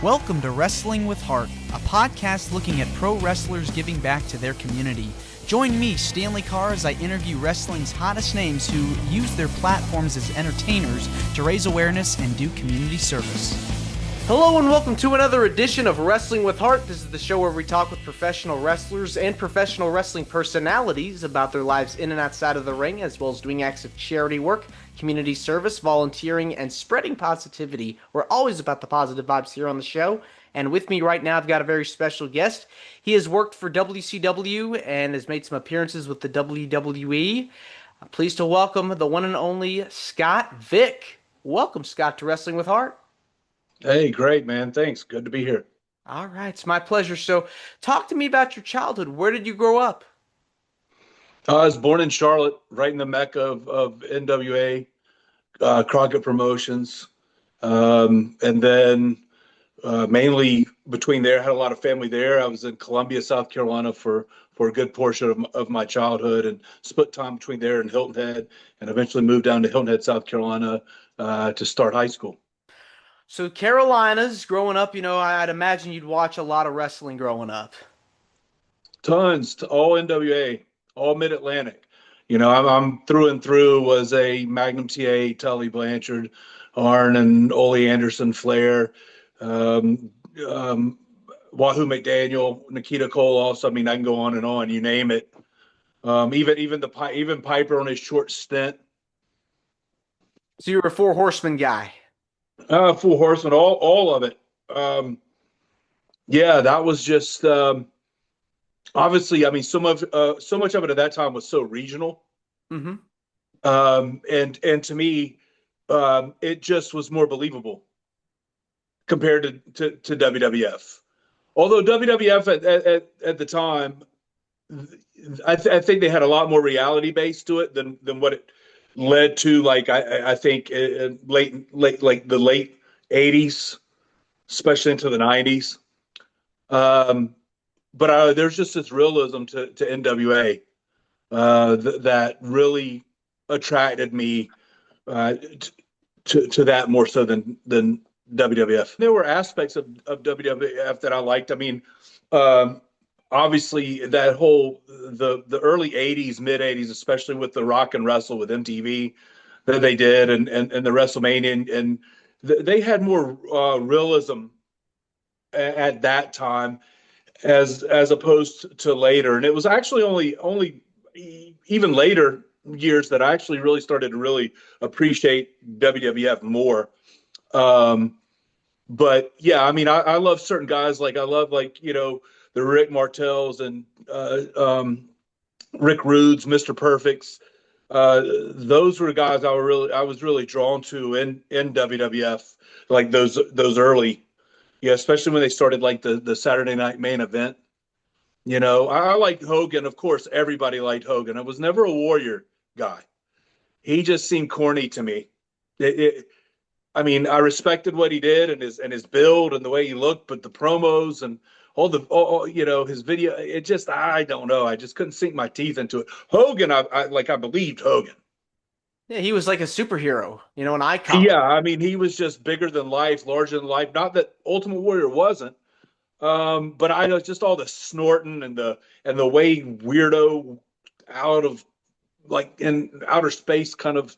Welcome to Wrestling with Heart, a podcast looking at pro wrestlers giving back to their community. Join me, Stanley Carr, as I interview wrestling's hottest names who use their platforms as entertainers to raise awareness and do community service. Hello and welcome to another edition of Wrestling with Heart. This is the show where we talk with professional wrestlers and professional wrestling personalities about their lives in and outside of the ring, as well as doing acts of charity work, community service, volunteering, and spreading positivity. We're always about the positive vibes here on the show. And with me right now, I've got a very special guest. He has worked for WCW and has made some appearances with the WWE. I'm pleased to welcome the one and only Scott Vick. Welcome, Scott, to Wrestling with Heart. Hey, great, man. Thanks. Good to be here. All right. It's my pleasure. So talk to me about your childhood. Where did you grow up? I was born in Charlotte, right in the mecca of NWA, Crockett Promotions. And then mainly between there, had a lot of family there. I was in Columbia, South Carolina for a good portion of my childhood and split time between there and Hilton Head, and eventually moved down to Hilton Head, South Carolina to start high school. So Carolinas, growing up, I'd imagine you'd watch a lot of wrestling growing up. Tons, all NWA, all Mid-Atlantic. I'm through and through was a Magnum TA, Tully Blanchard, Arn and Ole Anderson, Flair, Wahoo McDaniel, Nikita Koloff. I mean, I can go on and on. You name it. Even Piper on his short stint. So you were a Four Horsemen guy. Four Horsemen, all of it. Yeah, that was just obviously. I mean, so much of it at that time was so regional. Mm-hmm. And to me, it just was more believable compared to WWF. Although WWF at the time, I think they had a lot more reality base to it than what it led to. Like I think late like the late 80s, especially into the 90s. But there's just this realism to NWA that really attracted me to that more so than WWF. There were aspects of WWF that I liked. I mean, obviously that whole the early 80s, mid 80s, especially with the Rock and Wrestle with MTV that they did and the WrestleMania, and they had more realism at that time as opposed to later. And it was actually only even later years that I actually really started to really appreciate WWF more. But yeah, I mean, I love certain guys. Like I love the Rick Martells and Rick Rudes, Mr. Perfects. Those were guys I was really drawn to in WWF, like those early, especially when they started like the Saturday Night Main Event. I liked Hogan. Of course, everybody liked Hogan. I was never a Warrior guy. He just seemed corny to me. I mean, I respected what he did and his build and the way he looked, but the promos and all his video, it just, I don't know. I just couldn't sink my teeth into it. Hogan, I believed Hogan. Yeah, he was like a superhero, an icon. Yeah, I mean, he was just bigger than life, larger than life. Not that Ultimate Warrior wasn't, but I know just all the snorting and the way weirdo out of like in outer space kind of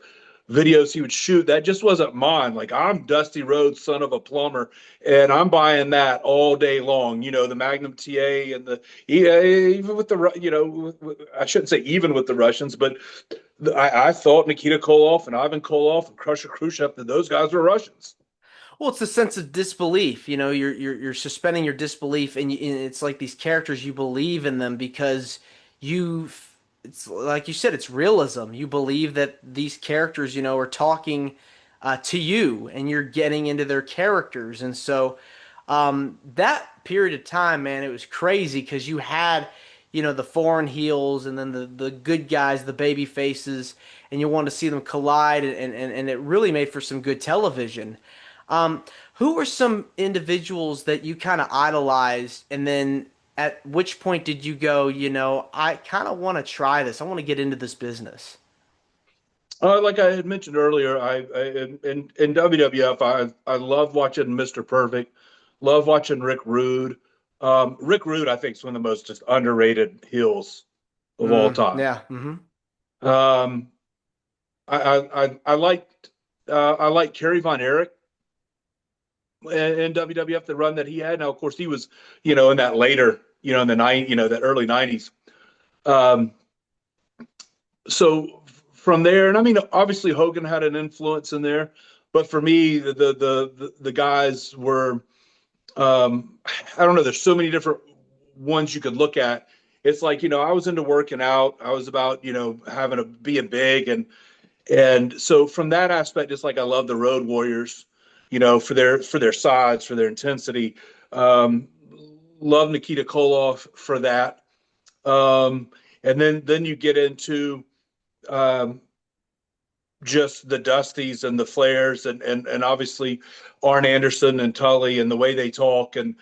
videos he would shoot, that just wasn't mine. Like, I'm Dusty Rhodes, son of a plumber, and I'm buying that all day long. The Magnum TA and even with the I shouldn't say even with the Russians, but I thought Nikita Koloff and Ivan Koloff and Crusher Khrushchev, that those guys were Russians. Well, it's a sense of disbelief. You're suspending your disbelief, and it's like these characters, you believe in them because it's like you said, it's realism. You believe that these characters, are talking to you, and you're getting into their characters. And so that period of time, man, it was crazy because you had, the foreign heels and then the good guys, the baby faces, and you wanted to see them collide, and it really made for some good television. Who were some individuals that you kind of idolized, and then at which point did you go, I kind of want to try this. I want to get into this business? Like I had mentioned earlier, in WWF, I love watching Mr. Perfect, Love watching Rick Rude. Rick Rude, I think, is one of the most just underrated heels of all time. Yeah. Mm-hmm. Um, I like Kerry Von Erich in WWF, the run that he had. Now, of course, he was, in that later, in the that early '90s. Um, so from there, and I mean, obviously Hogan had an influence in there, but for me, the guys were, I don't know. There's so many different ones you could look at. It's like, I was into working out. I was about, being big, and so from that aspect, it's like I love the Road Warriors, for their size, for their intensity. Um, Love Nikita Koloff for that. Um, and then you get into um, just the Dusties and the Flairs, and obviously Arn Anderson and Tully and the way they talk, and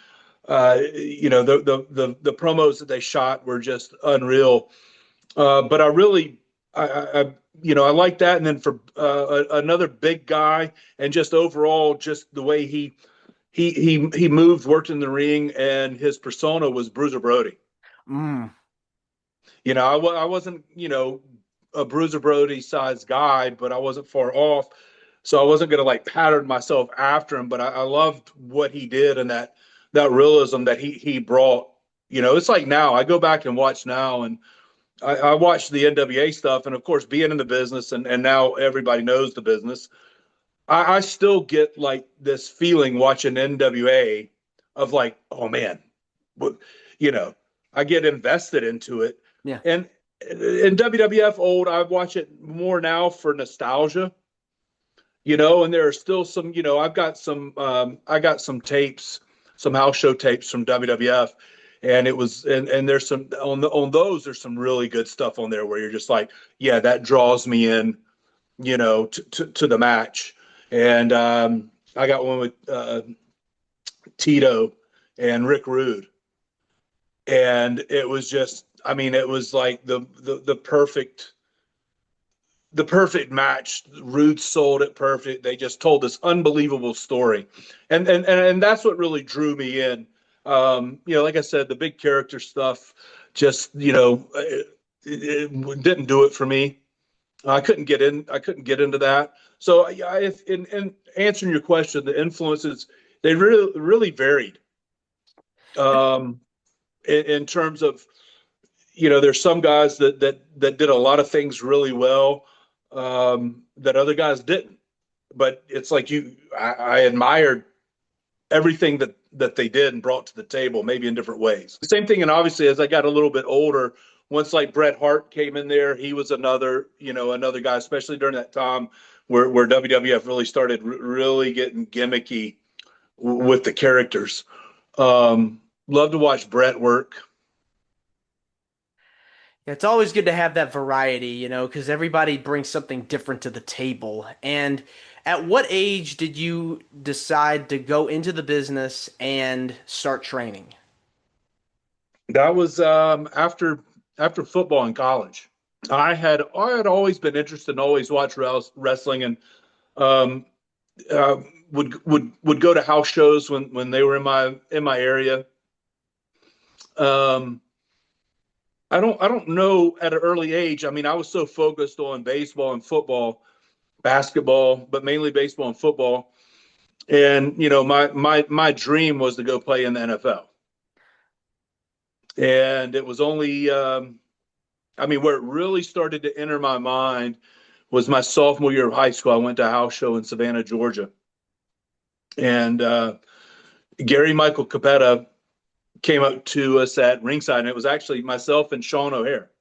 the promos that they shot were just unreal. But I really, I like that. And then for another big guy, and just overall, just the way he moved, worked in the ring, and his persona was Bruiser Brody. Mm. I wasn't, a Bruiser Brody size guy, but I wasn't far off. So I wasn't going to like pattern myself after him, but I loved what he did, and that realism that he brought. It's like now I go back and watch now, and I watch the NWA stuff, and of course, being in the business, and now everybody knows the business. I still get like this feeling watching NWA of like, oh man, you know, I get invested into it. Yeah. And in WWF old, I watch it more now for nostalgia, and there are still some, I got some tapes, some house show tapes from WWF. And it was, and there's some on those, there's some really good stuff on there where you're just like, yeah, that draws me in, to the match. And I got one with Tito and Rick Rude, and it was just, I mean, it was like the perfect match. Rude sold it perfect. They just told this unbelievable story, and that's what really drew me in. Like I said, the big character stuff just, it didn't do it for me. I couldn't get in. I couldn't get into that. So, in answering your question, the influences, they really varied. In terms of, there's some guys that did a lot of things really well, that other guys didn't. But it's like I admired everything that they did and brought to the table, maybe in different ways. The same thing, and obviously as I got a little bit older, once like Bret Hart came in there, he was another guy, especially during that time where WWF really started really getting gimmicky with the characters. Love to watch Bret work. Yeah, it's always good to have that variety, because everybody brings something different to the table. And at what age did you decide to go into the business and start training? That was after football in college. I had always been interested and always watched wrestling, and um, would go to house shows when they were in my area. Um, I don't know at an early age. I mean, I was so focused on baseball and football, basketball, but mainly baseball and football. And my dream was to go play in the NFL. And it was only, I mean, where it really started to enter my mind was my sophomore year of high school. I went to a house show in Savannah, Georgia, and Gary Michael Capetta came up to us at ringside, and it was actually myself and Sean O'Hare.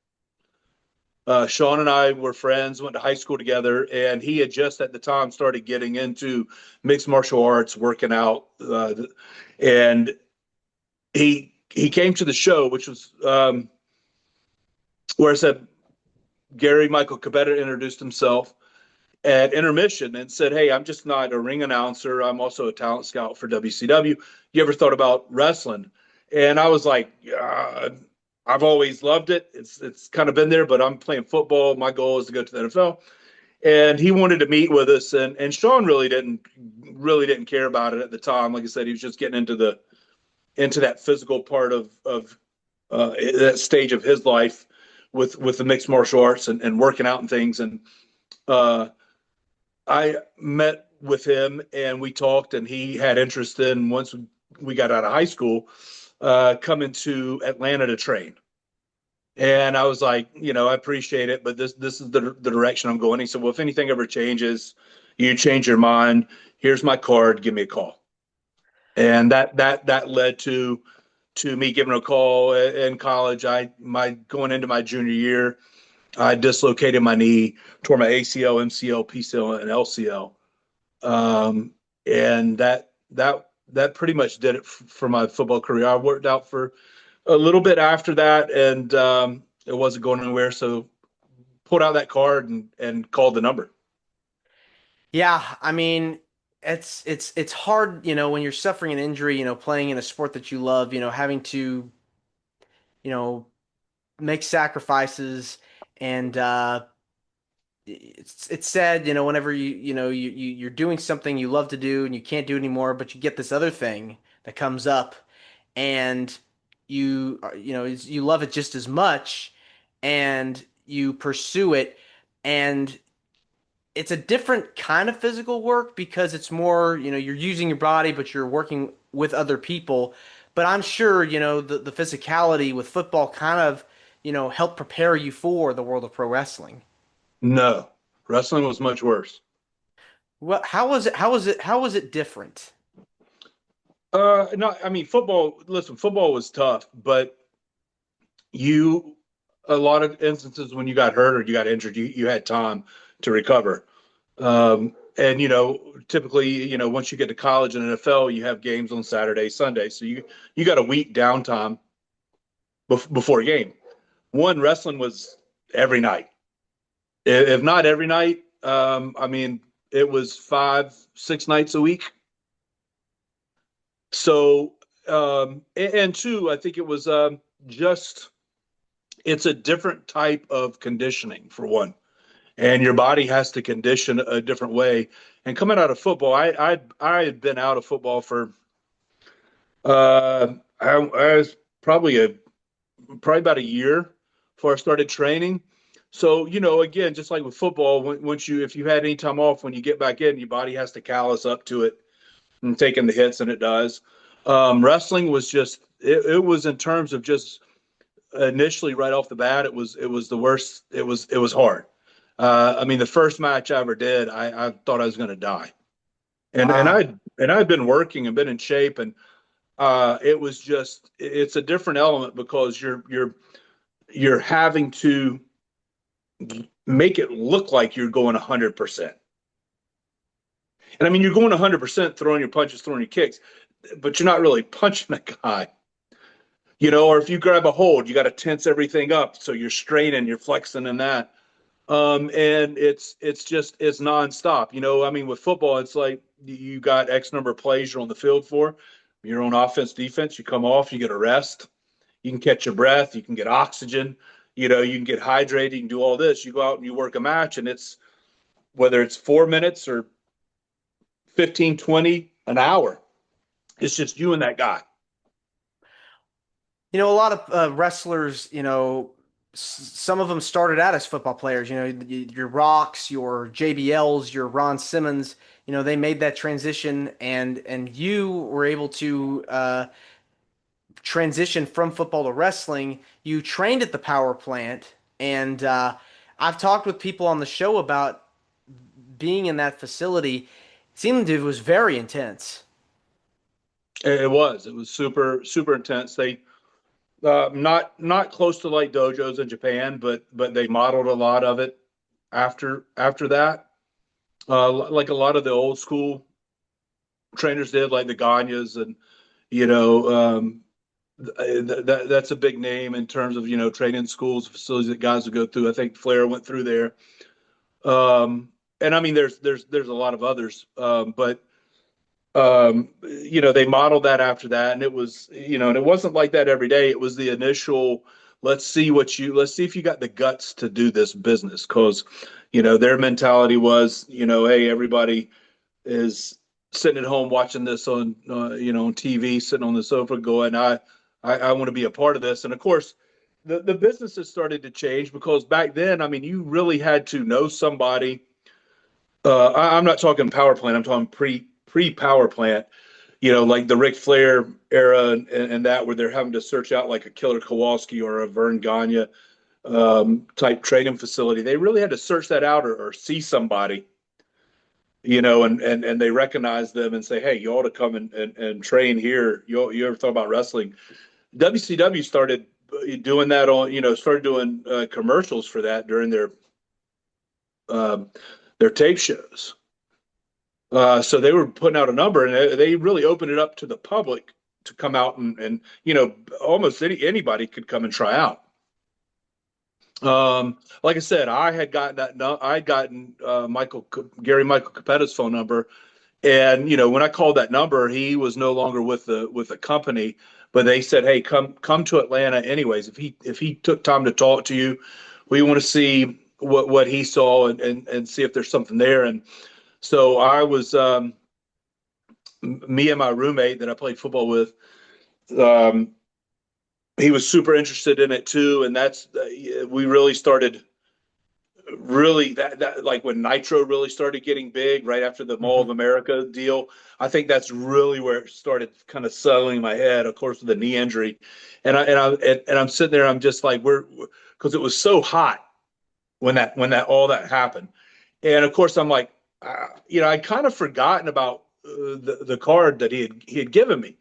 Sean and I were friends, went to high school together, and he had just at the time started getting into mixed martial arts, working out, and he came to the show, which was where I said Gary Michael Capetta introduced himself at intermission and said, "Hey, I'm just not a ring announcer. I'm also a talent scout for WCW. You ever thought about wrestling?" And I was like, I've always loved it. It's kind of been there, but I'm playing football. My goal is to go to the NFL. and he wanted to meet with us, and Sean really didn't care about it at the time. Like I said, he was just getting into that physical part of that stage of his life with the mixed martial arts and working out and things. And I met with him and we talked, and he had interest in, once we got out of high school, coming to Atlanta to train. And I was like, I appreciate it, but this is the direction I'm going. He said, well, if anything ever changes, you change your mind, here's my card, give me a call. And that led to me giving a call in college. Going into my junior year, I dislocated my knee, tore my ACL, MCL, PCL, and LCL. And that pretty much did it for my football career. I worked out for a little bit after that, and it wasn't going anywhere. So pulled out that card and called the number. Yeah, I mean, it's hard, when you're suffering an injury, playing in a sport that you love, having to, you know, make sacrifices, and it's sad, whenever you're doing something you love to do and you can't do it anymore, but you get this other thing that comes up, and you love it just as much, and you pursue it, and it's a different kind of physical work because it's more, you're using your body, but you're working with other people. But I'm sure, the physicality with football kind of, helped prepare you for the world of pro wrestling. No, wrestling was much worse. Well, how was it? How was it? How was it different? No, I mean, football. Listen, football was tough, but a lot of instances when you got hurt or you got injured, you had time to recover. And typically, once you get to college and NFL, you have games on Saturday, Sunday, so you got a week downtime before a game. Wrestling was every night, if not every night. I mean, it was 5, 6 nights a week. So, and two, I think it was just, it's a different type of conditioning, for one, and your body has to condition a different way. And coming out of football, I had been out of football for I was probably about a year before I started training. So, again, just like with football, if you had any time off, when you get back in, your body has to callous up to it and taking the hits, and it does. Wrestling was just, it was, in terms of just initially right off the bat, it was the worst. It was hard. I mean, the first match I ever did, I thought I was going to die, and Wow. I'd been working and been in shape, and it was just, it's a different element because you're having to make it look like you're going 100%. And I mean, you're going 100% throwing your punches, throwing your kicks, but you're not really punching a guy. Or if you grab a hold, you got to tense everything up. So you're straining, you're flexing and that. And it's nonstop. I mean, with football, it's like you got X number of plays you're on the field for. You're on offense, defense, you come off, you get a rest. You can catch your breath. You can get oxygen. You can get hydrated. You can do all this. You go out and you work a match, and it's, whether it's 4 minutes or 15, 20, an hour, it's just you and that guy. A lot of wrestlers, some of them started out as football players. Your Rocks, your JBLs, your Ron Simmons. They made that transition, and you were able to transition from football to wrestling. You trained at the Powerplant, and I've talked with people on the show about being in that facility. It seemed it was very intense. It was super, super intense. They not close to like dojos in Japan, but they modeled a lot of it after that. Like a lot of the old school trainers did, like the Ganyas, and that's a big name in terms of training schools, facilities that guys would go through. I think Flair went through there, and I mean there's a lot of others, but they modeled that after that, and it was and it wasn't like that every day. It was the initial let's see if you got the guts to do this business. Cause, their mentality was, hey, everybody is sitting at home watching this on, on TV, sitting on the sofa going, I want to be a part of this. And of course, the businesses started to change because back then, I mean, you really had to know somebody. I'm not talking power plant. I'm talking pre power plant, like the Ric Flair era and that where they're having to search out like a Killer Kowalski or a Vern Gagne type training facility. They really had to search that out or see somebody, and they recognize them and say, hey, you ought to come and train here. You ever thought about wrestling? WCW started doing that started doing commercials for that during their tape shows. So they were putting out a number, and they really opened it up to the public to come out and almost anybody could come and try out. Like I said, I had gotten Gary Michael Capetta's phone number, and when I called that number, he was no longer with the company, but they said, hey, come to Atlanta anyways. If he took time to talk to you, we want to see what he saw and see if there's something there. And so I was, me and my roommate that I played football with, he was super interested in it too. And we really started that like when Nitro really started getting big right after the Mall of America deal. I think that's really where it started kind of settling in my head, of course, with the knee injury. And I'm sitting there, I'm just like, because it was so hot when all that happened. And of course I'm like, I'd kind of forgotten about the card that he had given me.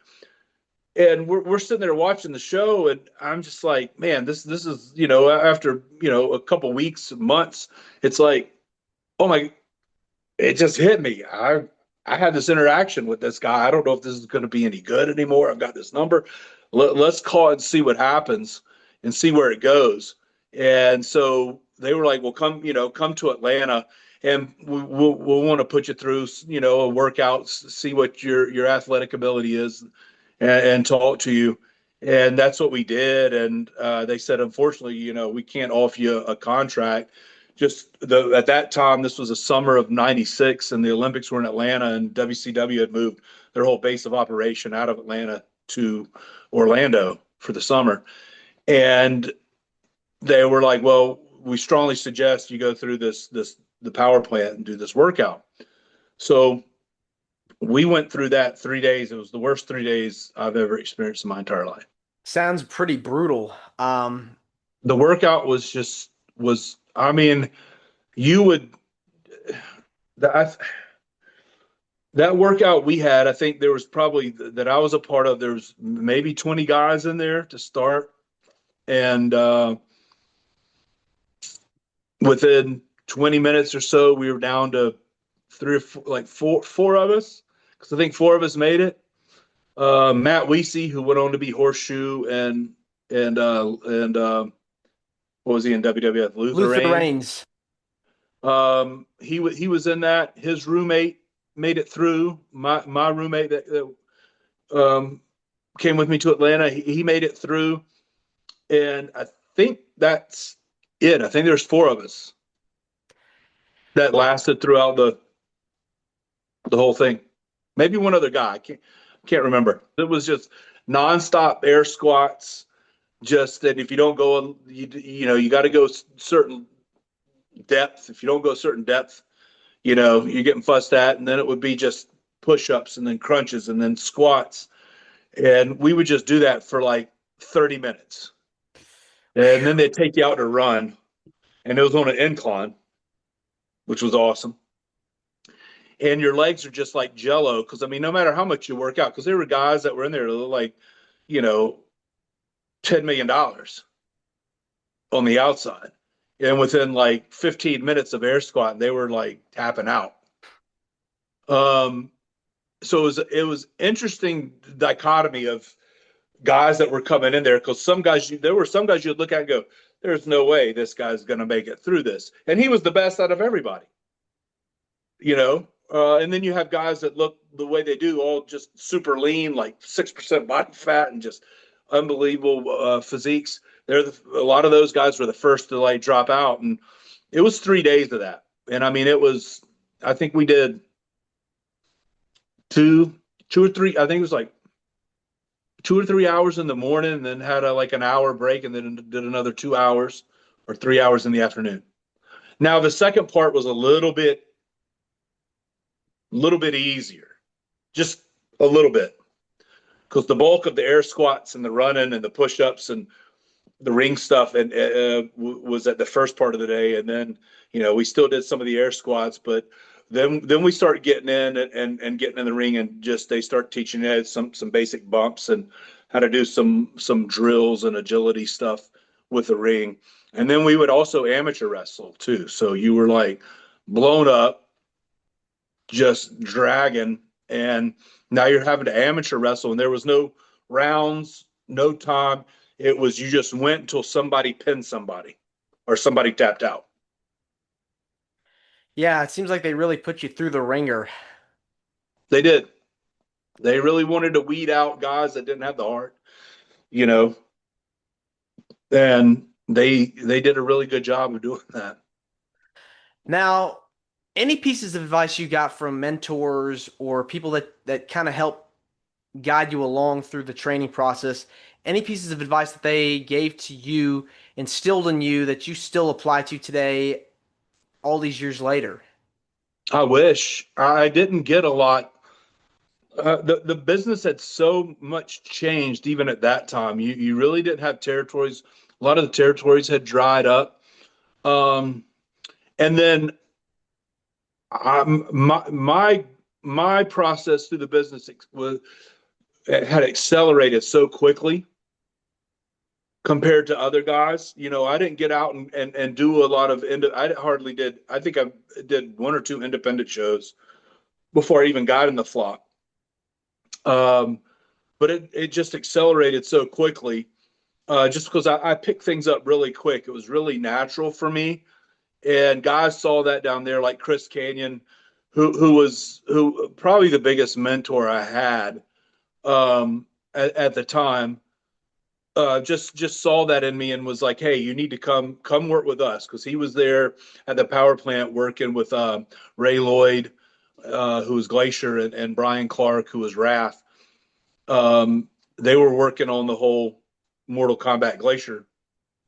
And we're sitting there watching the show, and I'm just like, man, this is, after, a couple weeks, months, it's like, oh my, it just hit me. I had this interaction with this guy. I don't know if this is going to be any good anymore. I've got this number. Let's call it and see what happens and see where it goes. And so they were like, well, come to Atlanta, and we'll want to put you through, a workout, see what your athletic ability is, and talk to you. And that's what we did. And they said, unfortunately, we can't offer you a contract. At that time, this was the summer of '96, and the Olympics were in Atlanta, and WCW had moved their whole base of operation out of Atlanta to Orlando for the summer. And they were like, well, we strongly suggest you go through the power plant and do this workout. So we went through that 3 days. It was the worst 3 days I've ever experienced in my entire life. Sounds pretty brutal. The workout I mean, that workout we had, I think there was probably that I was a part of, there was maybe 20 guys in there to start. And within 20 minutes or so, we were down to four of us, because I think four of us made it. Matt Weesey, who went on to be Horseshoe, and what was he in WWF? Luther Reigns. He was in that. His roommate made it through. My roommate that came with me to Atlanta, he made it through. And I think that's it. I think there's four of us that lasted throughout the whole thing. Maybe one other guy. I can't remember. It was just nonstop air squats. Just that if you don't go, you got to go certain depth. If you don't go certain depth, you're getting fussed at. And then it would be just push-ups and then crunches and then squats. And we would just do that for like 30 minutes. And then they'd take you out to run. And it was on an incline, which was awesome. And your legs are just like jello. Because, I mean, no matter how much you work out, because there were guys that were in there that looked like, $10 million on the outside. And within like 15 minutes of air squat, they were like tapping out. So it was interesting dichotomy of guys that were coming in there, because there were some guys you'd look at and go, there's no way this guy's going to make it through this. And he was the best out of everybody, and then you have guys that look the way they do, all just super lean, like 6% body fat and just unbelievable physiques. a lot of those guys were the first to like drop out, and it was 3 days of that. And I mean, it was, I think we did two or three. I think it was like 2 or 3 hours in the morning, and then had like an hour break, and then did another 2 hours or 3 hours in the afternoon. Now the second part was a little bit easier, just a little bit, because the bulk of the air squats and the running and the push-ups and the ring stuff and was at the first part of the day, and then we still did some of the air squats, but then we start getting in and getting in the ring, and just they start teaching you some basic bumps and how to do some drills and agility stuff with the ring. And then we would also amateur wrestle too, so you were like blown up, just dragging, and now you're having to amateur wrestle, and there was no rounds, no time. It was, you just went until somebody pinned somebody or somebody tapped out. Yeah, it seems like they really put you through the ringer. They did. They really wanted to weed out guys that didn't have the heart, you know, and they did a really good job of doing that. Now, any pieces of advice you got from mentors or people that kind of help guide you along through the training process? Any pieces of advice that they gave to you, instilled in you, that you still apply to today, all these years later? I wish I didn't get a lot. The business had so much changed even at that time. You really didn't have territories. A lot of the territories had dried up. And then my process through the business had accelerated so quickly compared to other guys. I didn't get out and do a lot of I hardly did. I think I did one or two independent shows before I even got in the flock. But it just accelerated so quickly, just because I picked things up really quick. It was really natural for me. And guys saw that down there, like Chris Canyon, who probably the biggest mentor I had at the time. Just saw that in me and was like, "Hey, you need to come work with us," because he was there at the power plant working with Ray Lloyd, who was Glacier, and Brian Clark, who was Wrath. They were working on the whole Mortal Kombat Glacier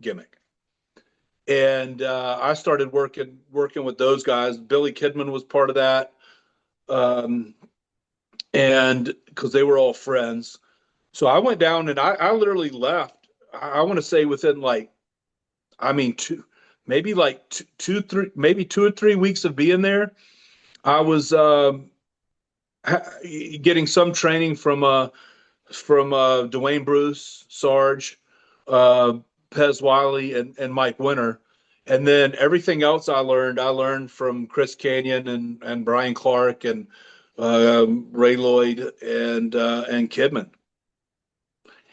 gimmick. And I started working with those guys. Billy Kidman was part of that, and because they were all friends. So I went down and I literally left. I want to say within maybe maybe 2 or 3 weeks of being there, I was getting some training from Dwayne Bruce, Sarge, Pez Wiley, and Mike Winter. And then everything else I learned from Chris Canyon and Brian Clark and Ray Lloyd and Kidman.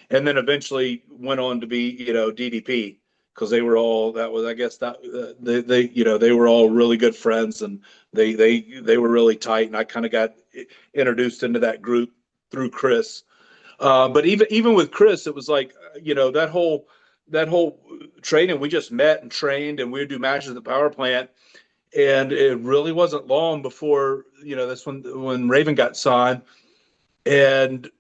And then eventually went on to be, DDP, because they were all, that was, I guess that they were all really good friends, and they were really tight. And I kind of got introduced into that group through Chris. But even with Chris, it was like, that whole training, we just met and trained, and we would do matches at the power plant. And it really wasn't long before, that's when Raven got signed, and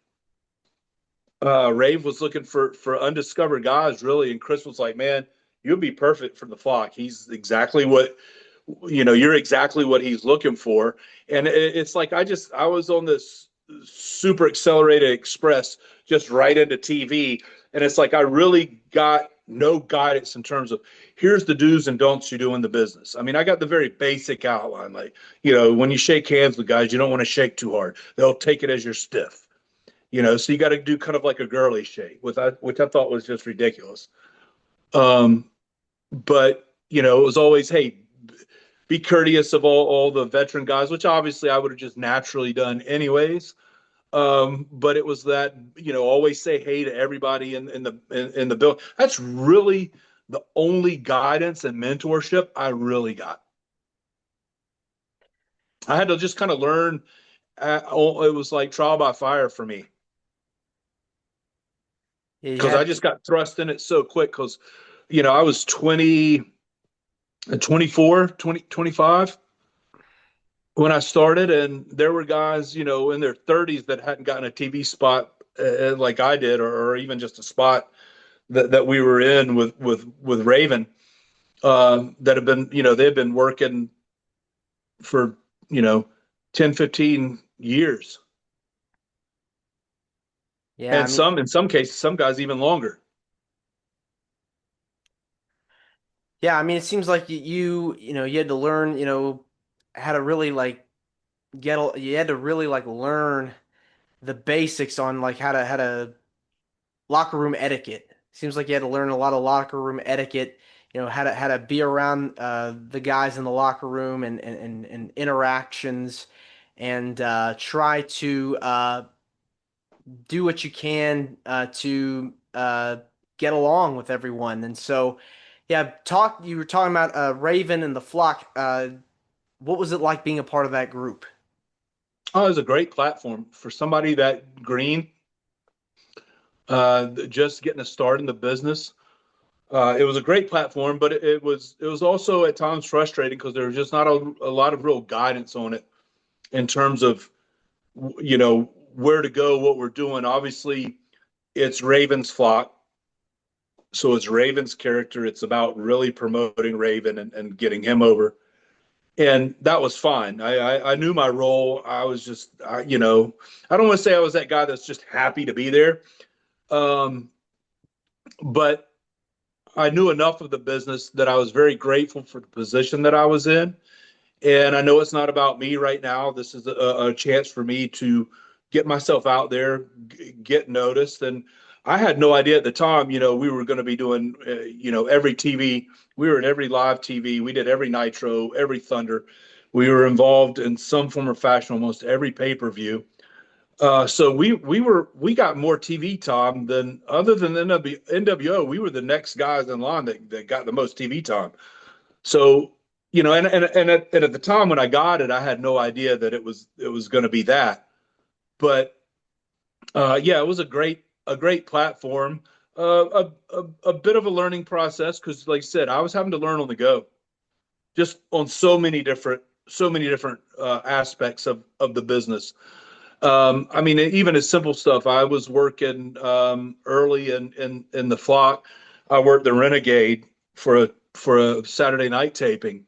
Rave was looking for undiscovered guys, really. And Chris was like, "Man, you'll be perfect for the flock. He's exactly what, you're exactly what he's looking for." And it's like, I was on this super accelerated express just right into TV. And it's like, I really got no guidance in terms of, here's the do's and don'ts you do in the business. I mean, I got the very basic outline. Like, when you shake hands with guys, you don't want to shake too hard. They'll take it as you're stiff. So you got to do kind of like a girly shake, which I thought was just ridiculous. But it was always, hey, be courteous of all the veteran guys, which obviously I would have just naturally done anyways. But it was that, always say hey to everybody in the building. That's really the only guidance and mentorship I really got. I had to just kind of learn. It was like trial by fire for me. You because I had just got thrust in it so quick because, I was 20, 24, 20, 25 when I started, and there were guys, in their 30s that hadn't gotten a TV spot like I did, or even just a spot that we were in with Raven, that have been, they've been working for, you know, 10, 15 years. yeah, I And mean, in some cases, some guys even longer. yeah, I mean, it seems like you had to learn, how to really like you had to really like learn the basics on like how to locker room etiquette. Seems like you had to learn a lot of locker room etiquette, how to be around the guys in the locker room and interactions and try to do what you can to get along with everyone. And so, yeah, you were talking about Raven and the Flock. What was it like being a part of that group? Oh, it was a great platform for somebody that green, just getting a start in the business. It was a great platform, but it was also at times frustrating because there was just not a lot of real guidance on it in terms of where to go, what we're doing. Obviously, it's Raven's flock, so it's Raven's character. It's about really promoting Raven and getting him over, and that was fine. I knew my role. I was just I don't want to say I was that guy that's just happy to be there, um, but I knew enough of the business that I was very grateful for the position that I was in. And I know it's not about me right now. This is a chance for me to get myself out there, get noticed. And I had no idea at the time, we were going to be doing, every TV. We were in every live TV. We did every Nitro, every Thunder. We were involved in some form or fashion, almost every pay-per-view. So we got more TV time than other than NWO. We were the next guys in line that got the most TV time. So and at the time when I got it, I had no idea that it was going to be that. But yeah, it was a great platform. A bit of a learning process because, like I said, I was having to learn on the go, just on so many different aspects of the business. I mean, even as simple stuff. I was working early in the flock. I worked the Renegade for a Saturday night taping,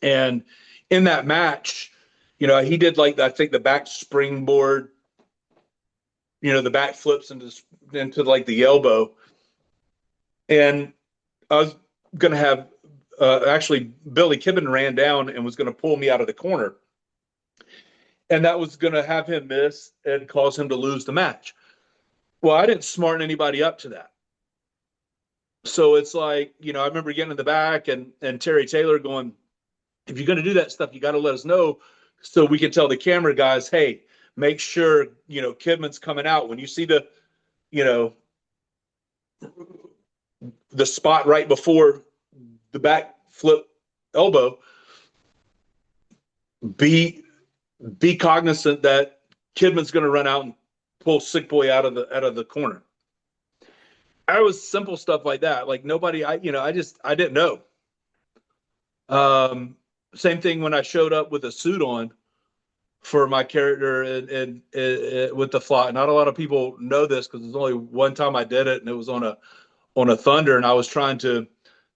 and in that match, he did like I think the back springboard, the back flips into like the elbow, and I was gonna have actually Billy Kibben ran down and was gonna pull me out of the corner, and that was gonna have him miss and cause him to lose the match. Well, I didn't smarten anybody up to that. So it's like, I remember getting in the back and Terry Taylor going, if you're going to do that stuff, you got to let us know so we can tell the camera guys, hey, make sure, Kidman's coming out. When you see you know, the spot right before the back flip elbow, be cognizant that Kidman's going to run out and pull Sick Boy out of the corner. I was simple stuff like that. Like nobody, I didn't know. Same thing when I showed up with a suit on for my character and with the fly. Not a lot of people know this because there's only one time I did it, and it was on a Thunder, and I was trying to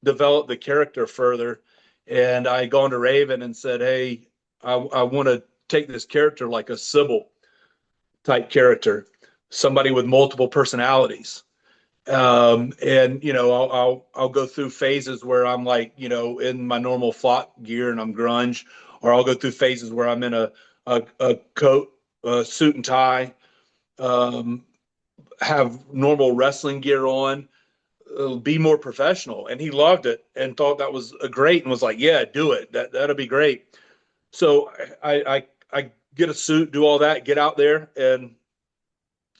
develop the character further. And I gone to Raven and said, "Hey, I want to take this character like a Sybil type character, somebody with multiple personalities." And I'll go through phases where I'm like, in my normal flock gear and I'm grunge, or I'll go through phases where I'm in a coat, suit and tie, have normal wrestling gear on, be more professional. And he loved it and thought that was great and was like, yeah, do it. That'll be great. So I get a suit, do all that, get out there, and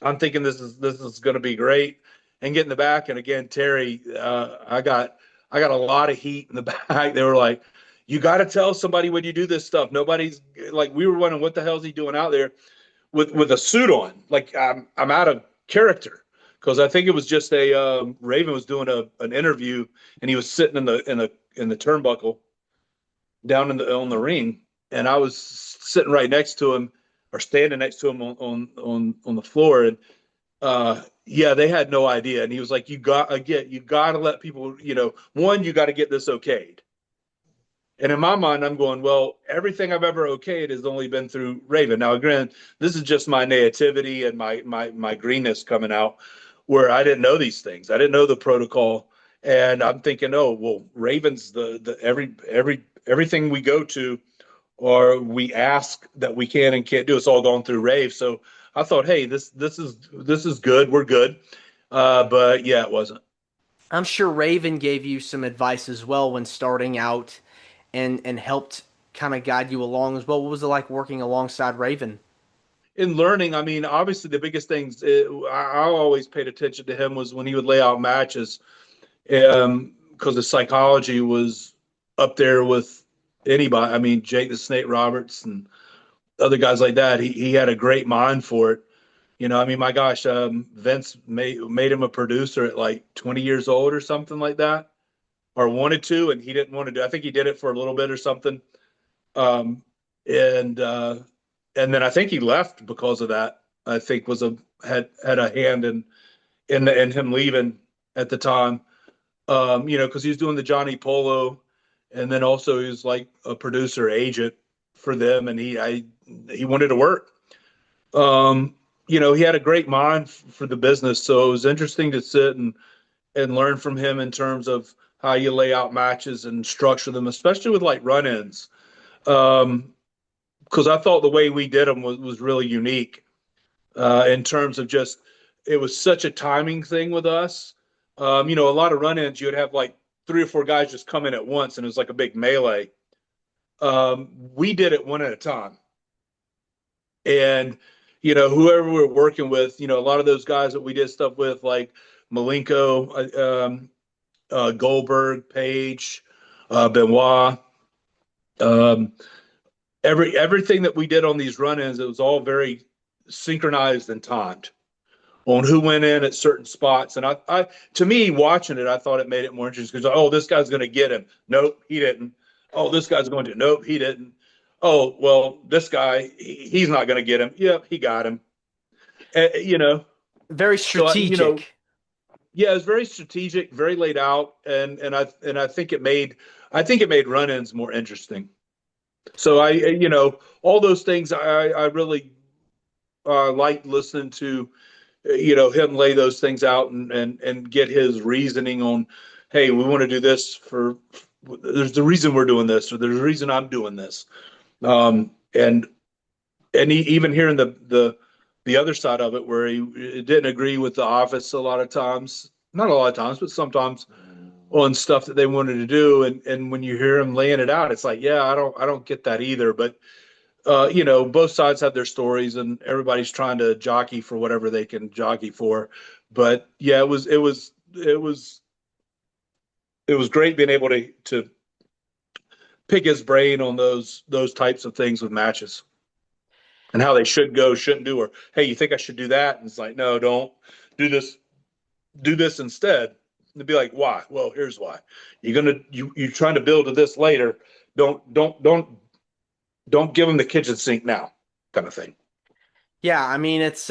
I'm thinking this is going to be great. And get in the back, and again, Terry, I got a lot of heat in the back. They were like, "You got to tell somebody when you do this stuff." Nobody's like, we were wondering what the hell is he doing out there with a suit on? Like I'm out of character because I think it was just a Raven was doing an interview, and he was sitting in the turnbuckle down on the ring, and I was sitting right next to him, or standing next to him on the floor, and yeah, they had no idea. And he was like, you got to let people, one, you got to get this okayed. And in my mind, I'm going, well, everything I've ever okayed has only been through Raven. Now, again, this is just my naivety and my greenness coming out, where I didn't know these things. I didn't know the protocol. And I'm thinking, oh, well, Raven's everything we go to, or we ask that we can and can't do, it's all gone through Rave. So I thought, hey, this is good. We're good. But yeah, it wasn't. I'm sure Raven gave you some advice as well when starting out, and helped kind of guide you along as well. What was it like working alongside Raven? In learning, I mean, obviously the biggest things I always paid attention to him was when he would lay out matches, because the psychology was up there with anybody. I mean, Jake the Snake Roberts and other guys like that. He had a great mind for it. I mean, my gosh, Vince made him a producer at like 20 years old or something like that, or wanted to, and he didn't want to do. I think he did it for a little bit or something, and then I think he left because of that. I think had a hand in him leaving at the time, because he was doing the Johnny Polo, and then also he was like a producer agent for them, and he wanted to work. He had a great mind for the business, so it was interesting to sit and learn from him in terms of how you lay out matches and structure them, especially with like run-ins. Because I thought the way we did them was really unique, in terms of just, it was such a timing thing with us. A lot of run-ins, you would have like 3 or 4 guys just come in at once, and it was like a big melee. We did it one at a time. And, whoever we're working with, a lot of those guys that we did stuff with, like Malenko, Goldberg, Page, Benoit, everything that we did on these run-ins, it was all very synchronized and timed on who went in at certain spots. And I to me, watching it, I thought it made it more interesting, because, oh, this guy's going to get him. Nope, he didn't. Oh, this guy's going to. Nope, he didn't. Oh, well, this guy, he's not going to get him. Yep, he got him. Very strategic. So, yeah, it was very strategic, very laid out, and I think it made run-ins more interesting. So all those things I really liked listening to, him lay those things out and get his reasoning on, hey, we want to do this there's the reason we're doing this, or there's a reason I'm doing this. And even hearing the other side of it, where he didn't agree with the office a lot of times, not a lot of times, but sometimes, on stuff that they wanted to do. And when you hear him laying it out, it's like, yeah, I don't get that either. But, both sides have their stories, and everybody's trying to jockey for whatever they can jockey for. But yeah, it was great being able to pick his brain on those types of things with matches, and how they should go, shouldn't do, or, hey, you think I should do that? And it's like, no, don't do this. Do this instead. And they'd be like, why? Well, here's why. You're trying to build to this later. Don't give them the kitchen sink now, kind of thing. Yeah, I mean, it's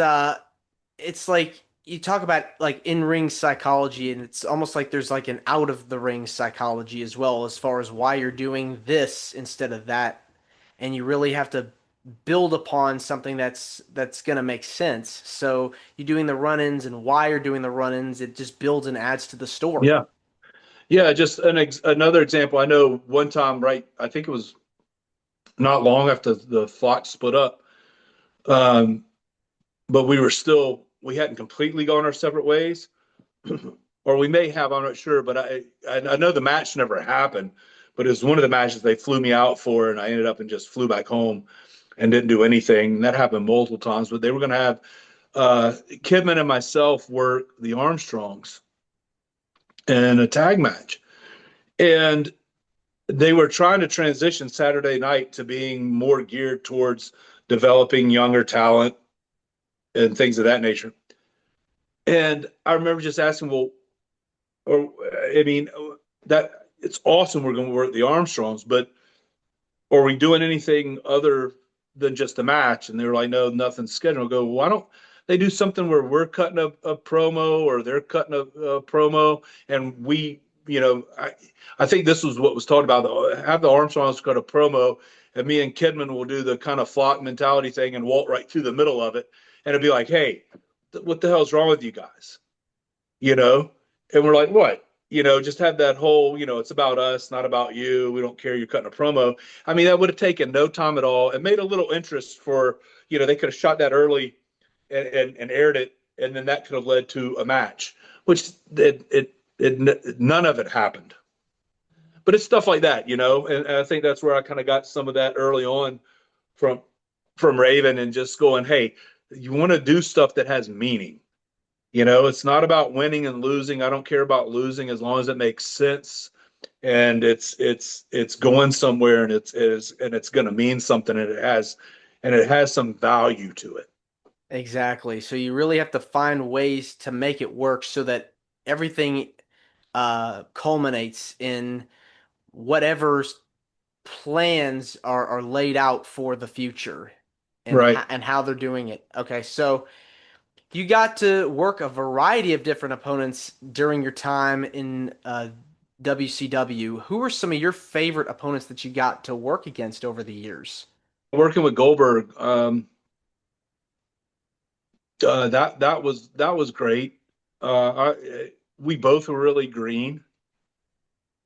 like you talk about like in-ring psychology, and it's almost like there's like an out of the ring psychology as well, as far as why you're doing this instead of that. And you really have to build upon something that's going to make sense. So you're doing the run-ins, and why you're doing the run-ins, it just builds and adds to the story. Yeah. Yeah, just another example. I know one time, right, I think it was not long after the Fox split up, but we hadn't completely gone our separate ways, or we may have, I'm not sure, but I know the match never happened, but it was one of the matches they flew me out for, and I ended up and just flew back home and didn't do anything. And that happened multiple times, but they were going to have Kidman and myself work the Armstrongs in a tag match. And they were trying to transition Saturday night to being more geared towards developing younger talent and things of that nature. And I remember just asking, well, or I mean, that it's awesome we're going to work the Armstrongs, but are we doing anything other than just a match? And they were like, no, nothing's scheduled. I go, well, why don't they do something where we're cutting a promo or they're cutting a promo and we, I think this was what was talked about. Have the Armstrongs cut a promo and me and Kidman will do the kind of flock mentality thing and walk right through the middle of it. And it'd be like, hey, what the hell's wrong with you guys? You know? And we're like, what? Just have that whole, it's about us, not about you. We don't care you're cutting a promo. I mean, that would have taken no time at all and made a little interest for, they could have shot that early and aired it, and then that could have led to a match, which none of it happened. But it's stuff like that, and I think that's where I kind of got some of that early on from Raven and just going, hey, you want to do stuff that has meaning. It's not about winning and losing. I don't care about losing as long as it makes sense and it's going somewhere and it's going to mean something and it has some value to it. Exactly. So you really have to find ways to make it work so that everything culminates in whatever plans are laid out for the future Right. and how they're doing it. Okay, so you got to work a variety of different opponents during your time in WCW. Who were some of your favorite opponents that you got to work against over the years? Working with Goldberg, that was great. We both were really green,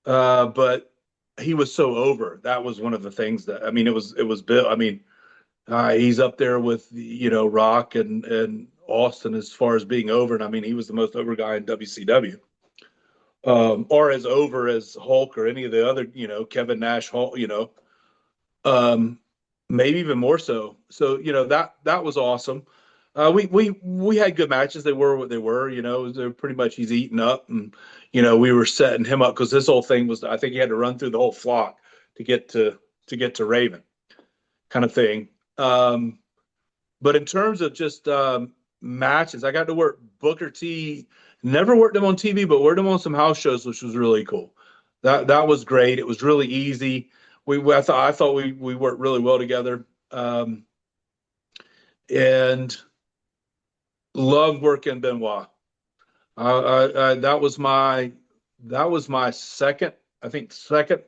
but he was so over. That was one of the things that it was Bill. I mean, he's up there with Rock and Austin as far as being over, and I mean he was the most over guy in WCW, or as over as Hulk or any of the other Kevin Nash, Hulk, um, maybe even more so. So that was awesome. We had good matches. They were what they were. They're pretty much he's eaten up, and we were setting him up because this whole thing was. I think he had to run through the whole flock to get to Raven, kind of thing. But in terms of just matches, I got to work Booker T. Never worked him on TV, but worked him on some house shows, which was really cool. That was great. It was really easy. I thought we worked really well together, and loved working Benoit. That was my second, I think second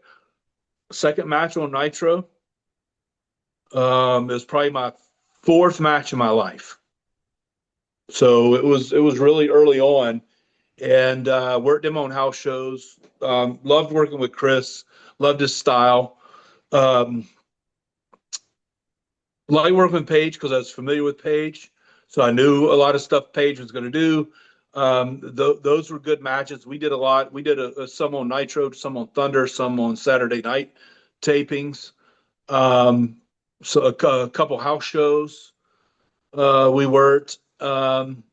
match on Nitro. It was probably my fourth match in my life. So it was really early on, and worked him on house shows. Loved working with Chris. Loved his style. Um, Liked working with Paige because I was familiar with Paige, so I knew a lot of stuff Paige was going to do. Those were good matches. We did a lot. We did some on Nitro, some on Thunder, some on Saturday night tapings. So a couple house shows we worked. And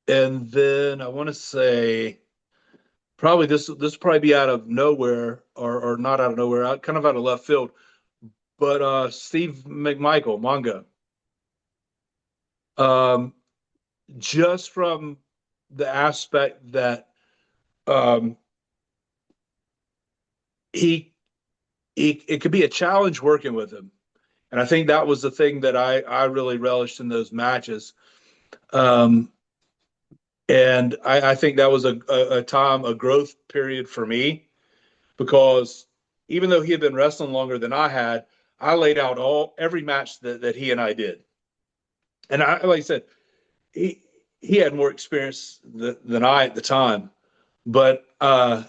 then I want to say probably this probably be out of nowhere or not out of nowhere, kind of out of left field. But Steve McMichael, Mongo, just from the aspect that um, it could be a challenge working with him, and I think that was the thing that I really relished in those matches. Um, and I think that was a growth period for me because even though he had been wrestling longer than I had, I laid out every match that he and I did. And like I said, he had more experience than I at the time, but I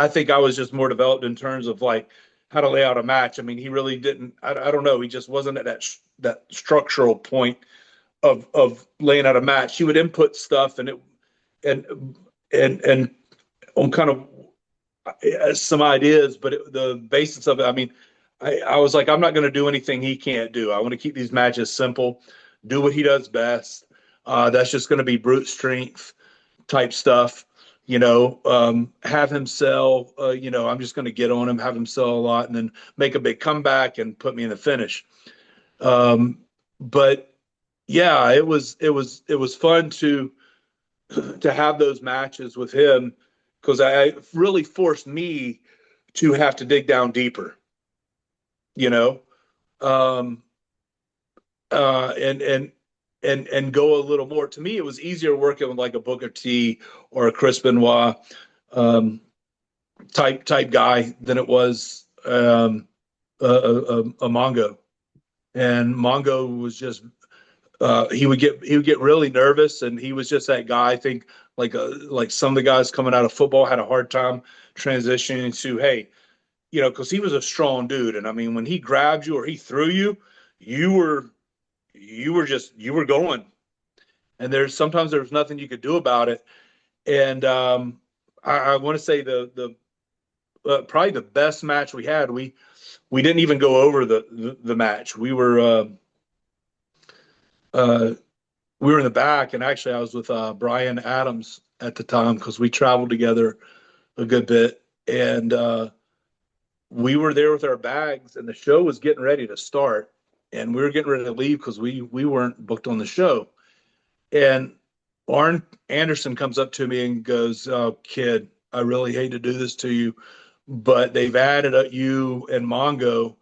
think I was just more developed in terms of like how to lay out a match. I mean, he really didn't. I don't know. He just wasn't at that structural point of laying out a match. He would input stuff and on kind of some ideas, but the basis of it. I mean, I was like, I'm not going to do anything he can't do. I want to keep these matches simple, do what he does best. That's just going to be brute strength type stuff. Have him sell. I'm just going to get on him, have him sell a lot, and then make a big comeback and put me in the finish. But yeah, it was fun to have those matches with him because I really forced me to have to dig down deeper, you know, um, and go a little more. To me, it was easier working with like a Booker T or a Chris Benoit um, type guy than it was a Mongo. And Mongo was just he would get really nervous, and he was just that guy. I think like some of the guys coming out of football had a hard time transitioning to, hey, because he was a strong dude, and I mean when he grabbed you or he threw you, you were you were going, and there's nothing you could do about it. And I want to say the probably the best match we had. We didn't even go over the match. Uh, we were in the back, and actually I was with Brian Adams at the time because we traveled together a good bit, and we were there with our bags, and the show was getting ready to start, and we were getting ready to leave because we weren't booked on the show. And Arn Anderson comes up to me and goes, "Oh, kid, I really hate to do this to you, but they've added you and Mongo.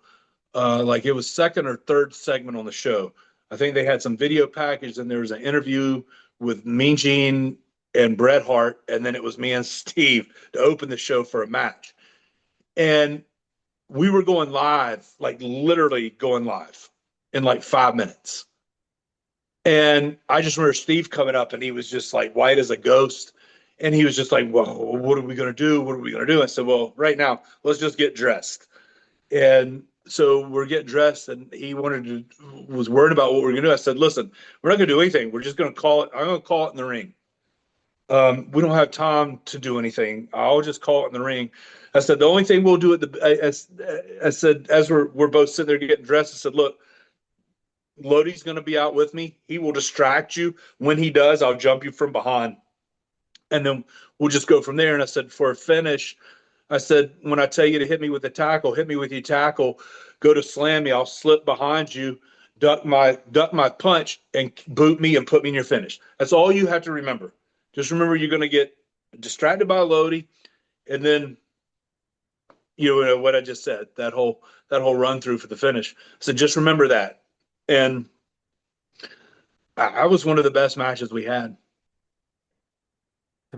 Like it was second or third segment on the show. I think they had some video package, and there was an interview with Mean Gene and Bret Hart, and then it was me and Steve to open the show for a match. And we were going live, like literally going live in like 5 minutes. And I just remember Steve coming up, and he was just like white as a ghost. And he was just like, "Well, what are we going to do? What are we going to do?" I said, "Well, right now, let's just get dressed." And so we're getting dressed, and he was worried about what we're going to do. I said, "Listen, we're not going to do anything. We're just going to call it. I'm going to call it in the ring. We don't have time to do anything. I'll just call it in the ring." I said, "The only thing we'll do I said, as we're both sitting there getting dressed, I said, look, Lodi's going to be out with me. He will distract you. When he does, I'll jump you from behind, and then we'll just go from there." And I said, for a finish, I said, when I tell you to hit me with the tackle, hit me with your tackle, go to slam me, I'll slip behind you, duck my punch, and boot me and put me in your finish. That's all you have to remember. Just remember you're going to get distracted by Lodi, and then what I just said, that whole run through for the finish. So just remember that. And I was one of the best matches we had.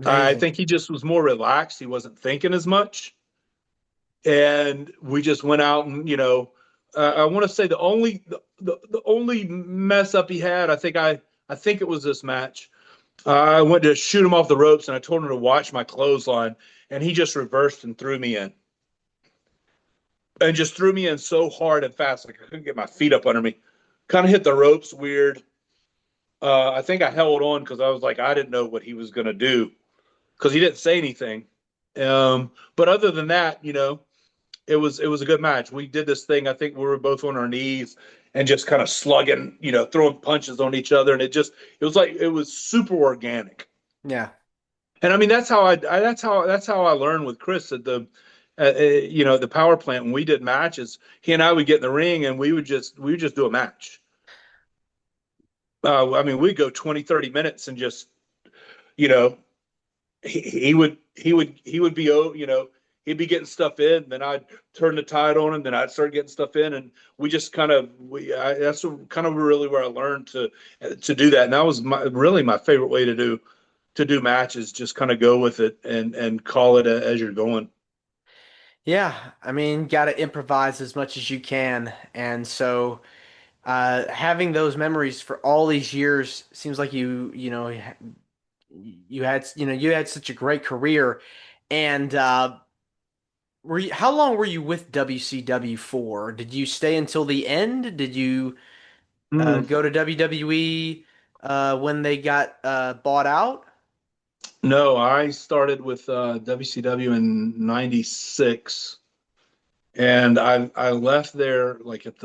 I Amazing. think he just was more relaxed. He wasn't thinking as much. And we just went out and, I want to say the only mess up he had, I think it was this match. I went to shoot him off the ropes, and I told him to watch my clothesline, and he just reversed and threw me in. And just threw me in so hard and fast, like I couldn't get my feet up under me. Kind of hit the ropes weird. I think I held on because I was like, I didn't know what he was going to do because he didn't say anything. But other than that, it was a good match. We did this thing. I think we were both on our knees and just kind of slugging, throwing punches on each other, and it was super organic. Yeah. And I mean, that's how I learned with Chris at the power plant when we did matches. He and I would get in the ring, and we would just do a match. I mean, we'd go 20, 30 minutes and just, you know, he would be, he'd be getting stuff in, then I'd turn the tide on him, then I'd start getting stuff in, and we just that's kind of really where I learned to do that, and that was really my favorite way to do matches. Just kind of go with it and call it as you're going. Yeah, I mean, got to improvise as much as you can. And so having those memories for all these years seems like you had such a great career. And how long were you with WCW for? Did you stay until the end? Did you Mm, go to WWE when they got bought out? no, I started with WCW in '96, and I left there like it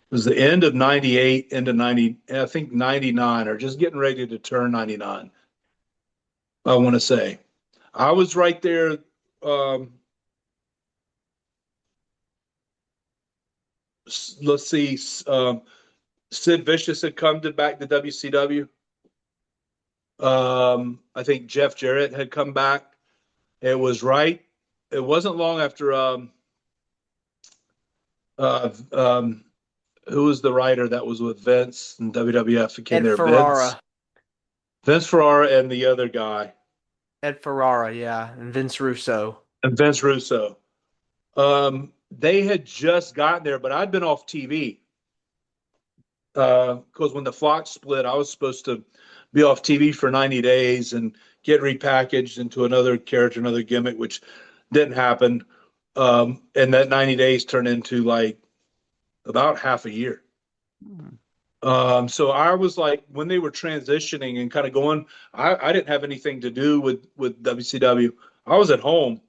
was the end of '98 into '90, I think '99, or just getting ready to turn '99. I want to say I was right there. Um, let's see, Sid Vicious had come back to WCW. I think Jeff Jarrett had come back. It was right. It wasn't long after uh, um, who was the writer that was with Vince and WWF became Ed there? Ferrara. Vince Ferrara and the other guy. Ed Ferrara, yeah, and Vince Russo. And Vince Russo. They had just gotten there, but I'd been off TV. Because when the Flock split, I was supposed to be off TV for 90 days and get repackaged into another character, another gimmick, which didn't happen. And that 90 days turned into like about half a year. So I was like, when they were transitioning and kind of going, I didn't have anything to do with WCW. I was at home.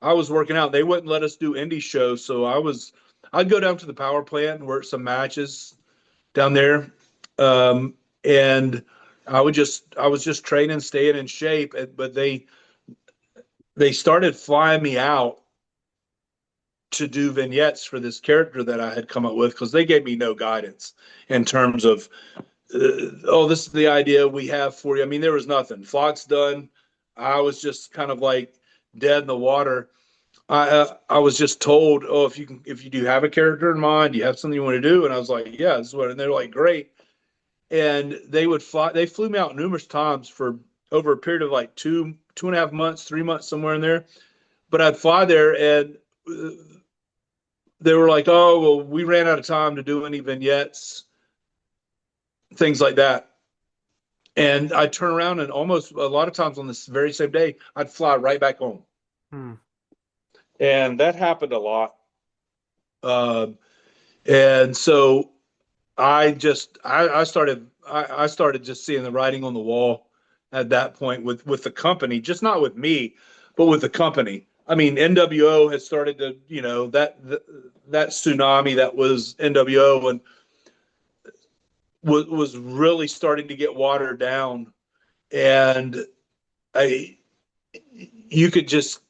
I was working out. They wouldn't let us do indie shows. So I'd go down to the Powerplant and work some matches down there. And I was just training, staying in shape, but they started flying me out to do vignettes for this character that I had come up with, because they gave me no guidance in terms of, this is the idea we have for you. I mean, there was nothing. Flock's done. I was just kind of like dead in the water. I was just told, if you do have a character in mind, do you have something you want to do? And I was like, yeah, this is what. And they're like, great. And they flew me out numerous times for over a period of like 2.5 months, 3 months, somewhere in there. But I'd fly there and they were like, oh, well, we ran out of time to do any vignettes, things like that. And I'd turn around and almost a lot of times on this very same day, I'd fly right back home. And that happened a lot. And so I started just seeing the writing on the wall at that point with the company, just not with me, but with the company. I mean, NWO had started to, that tsunami that was NWO and was really starting to get watered down. And you could just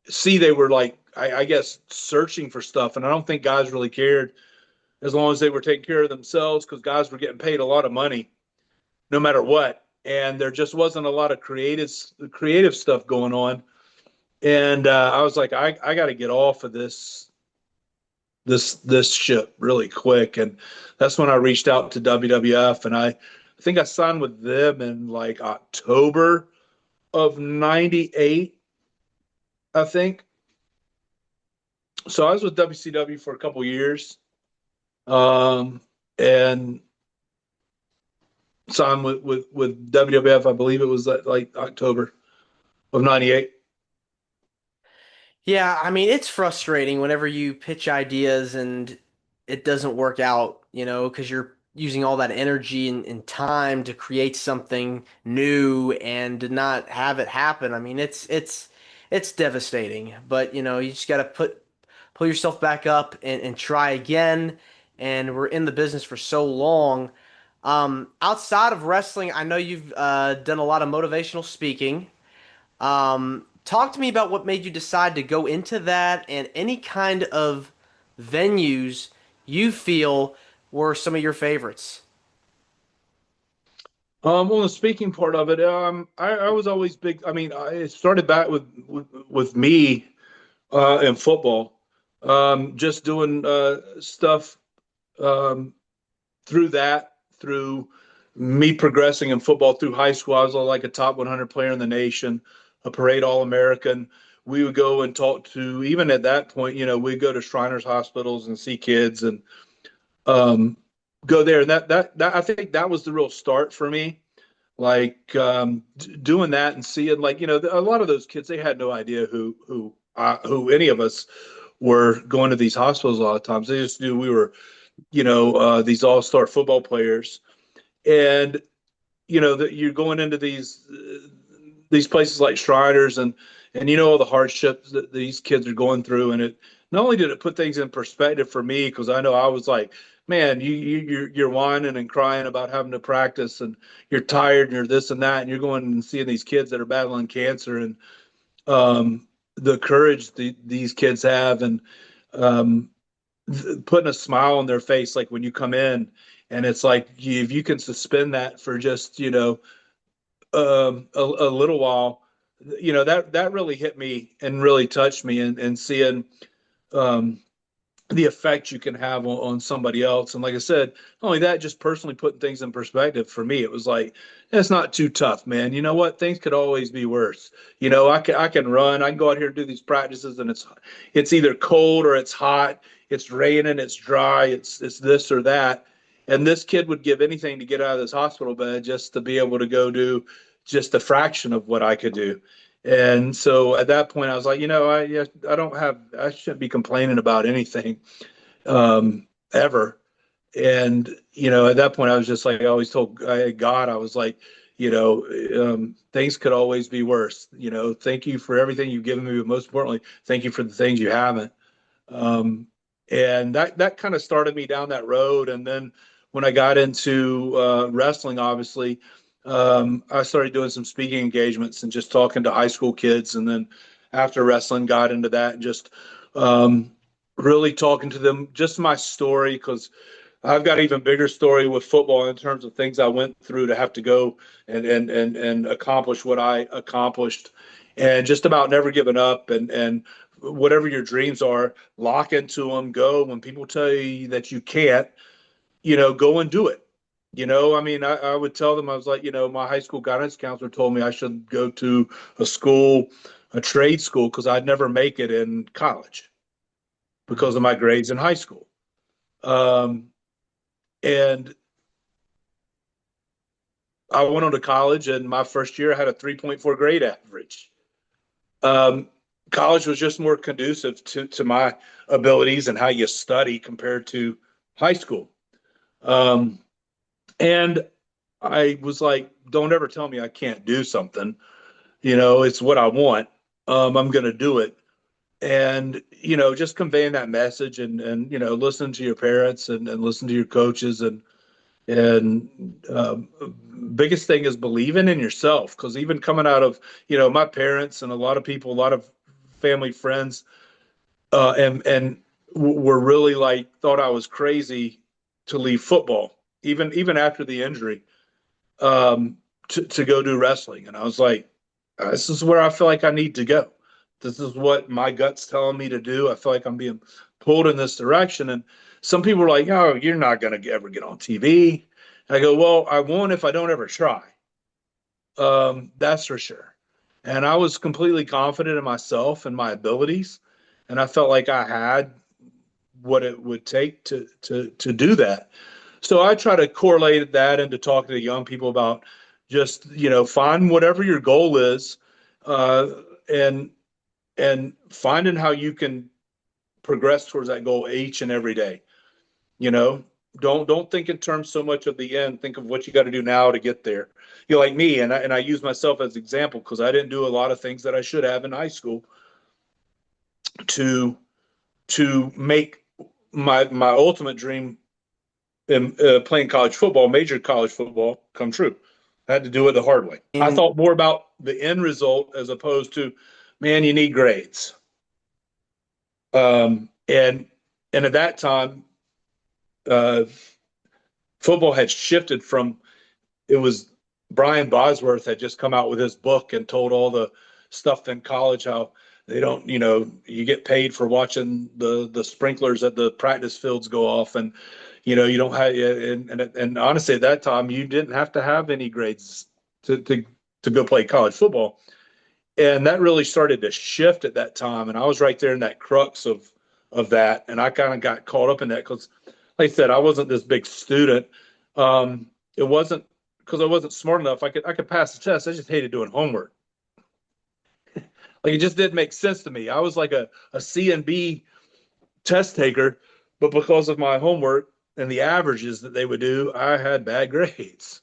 see they were like, I guess, searching for stuff. And I don't think guys really cared as long as they were taking care of themselves, because guys were getting paid a lot of money no matter what. And there just wasn't a lot of creative stuff going on. And I was like, I got to get off of this ship really quick. And that's when I reached out to WWF, and I think I signed with them in like October of '98, I think. So I was with WCW for a couple years, and signed with WWF. I believe it was like October of '98. Yeah, I mean, it's frustrating whenever you pitch ideas and it doesn't work out, because you're using all that energy and time to create something new and to not have it happen. I mean, it's devastating, but you just got to pull yourself back up and try again. And we're in the business for so long. Outside of wrestling, I know you've done a lot of motivational speaking. Talk to me about what made you decide to go into that and any kind of venues you feel were some of your favorites. On the speaking part of it, I was always big. I mean, it started back with me in football, just doing stuff through me progressing in football through high school. I was like a top 100 player in the nation, a parade All-American. We would go and talk to, even at that point, we'd go to Shriners hospitals and see kids and go there. And that I think that was the real start for me. Like doing that and seeing, like, a lot of those kids, they had no idea who any of us were going to these hospitals a lot of times. They just knew we were, these all-star football players. And, that you're going into these places like Shriners and all the hardships that these kids are going through. And it not only did it put things in perspective for me, because I know I was like, man, you're whining and crying about having to practice and you're tired and you're this and that, and you're going and seeing these kids that are battling cancer and the courage these kids have, and putting a smile on their face, like when you come in And it's like if you can suspend that for just, a little while, that really hit me and really touched me, and seeing um, the effect you can have on somebody else. And like I said, not only that, just personally putting things in perspective for me, it was like, it's not too tough, man. You know what? Things could always be worse. I can run, I can go out here and do these practices, and it's either cold or it's hot, it's raining, it's dry, it's this or that. And this kid would give anything to get out of this hospital bed just to be able to go do just a fraction of what I could do. And so at that point, I was like, I shouldn't be complaining about anything ever. And at that point, I was just like, I always told God, I was like, things could always be worse. Thank you for everything you've given me, but most importantly, thank you for the things you haven't. Um, and that kind of started me down that road. And then when I got into wrestling, obviously, I started doing some speaking engagements and just talking to high school kids. And then after wrestling, got into that and just um, really talking to them, just my story, because I've got an even bigger story with football in terms of things I went through to have to go and accomplish what I accomplished, and just about never giving up, and whatever your dreams are, lock into them, go when people tell you that you can't, go and do it. I mean, I would tell them, I was like, my high school guidance counselor told me I should go to a school, a trade school, because I'd never make it in college because of my grades in high school. Um, and I went on to college, and my first year I had a 3.4 grade average. Um, College was just more conducive to my abilities and how you study compared to high school. Um, and I was like, don't ever tell me I can't do something. It's what I want. I'm going to do it. And, just conveying that message, and listening to your parents, and listen to your coaches, and biggest thing is believing in yourself, because even coming out of my parents and a lot of people, a lot of family friends, and were really like thought I was crazy to leave football, even after the injury, to go do wrestling. And I was like, this is where I feel like I need to go. This is what my gut's telling me to do. I feel like I'm being pulled in this direction. And some people are like, oh, you're not going to ever get on TV. I go, well, I won't if I don't ever try. That's for sure. And I was completely confident in myself and my abilities. And I felt like I had what it would take to do that. So I try to correlate that into talking to young people about just, find whatever your goal is, uh, and finding how you can progress towards that goal each and every day. You know, don't think in terms so much of the end. Think of what you got to do now to get there. Like me, and I use myself as example because I didn't do a lot of things that I should have in high school to make my ultimate dream in playing college football, major college football, come true. I had to do it the hard way. I And thought more about the end result as opposed to, man, you need grades. And at that time, uh, football had shifted from, it was Brian Bosworth had just come out with his book and told all the stuff in college how they don't, you get paid for watching the sprinklers at the practice fields go off, and you don't have, and honestly at that time you didn't have to have any grades to go play college football. And that really started to shift at that time, and I was right there in that crux of that, and I kind of got caught up in that because, like I said, I wasn't this big student. It wasn't because I wasn't smart enough. I could pass the test. I just hated doing homework. Like, it just didn't make sense to me. I was like a C and B test taker, but because of my homework and the averages that they would do, I had bad grades.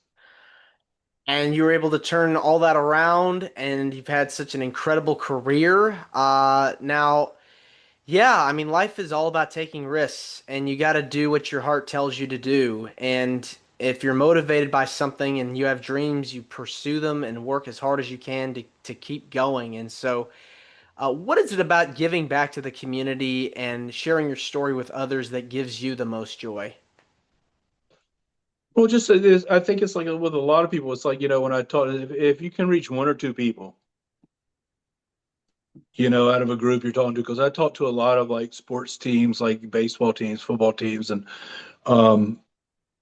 and you were able to turn all that around, and you've had such an incredible career. Now, yeah, I mean, life is all about taking risks, and you got to do what your heart tells you to do. And if you're motivated by something and you have dreams, you pursue them and work as hard as you can to keep going. And so, what is it about giving back to the community and sharing your story with others that gives you the most joy? Well, just it is, I think it's like with a lot of people, it's like, when I taught, if you can reach one or two people, out of a group you're talking to, because I talked to a lot of like sports teams, like baseball teams, football teams, um,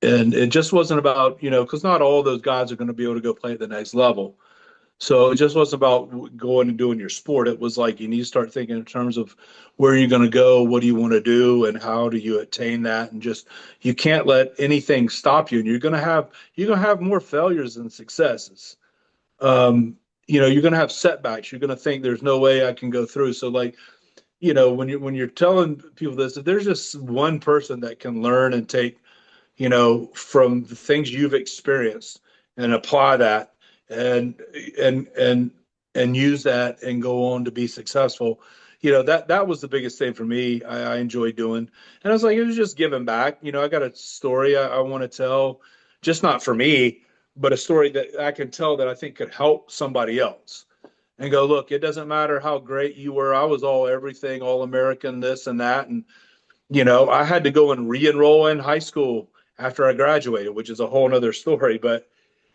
and it just wasn't about, because not all those guys are going to be able to go play at the next level. So it just wasn't about going and doing your sport. It was like you need to start thinking in terms of where you're going to go, what do you want to do, and how do you attain that. And just you can't let anything stop you. And you're gonna have more failures than successes. Um, you're gonna have setbacks. You're gonna think there's no way I can go through. So like, when you're telling people this, if there's just one person that can learn and take from the things you've experienced and apply that and and and and use that and go on to be successful. That was the biggest thing for me. I enjoyed doing, and I was like, it was just giving back. I got a story I want to tell, just not for me, but a story that I can tell that I think could help somebody else. And go, look, it doesn't matter how great you were. I was all everything, all American, this and that, and I had to go and re-enroll in high school after I graduated, which is a whole nother story. But,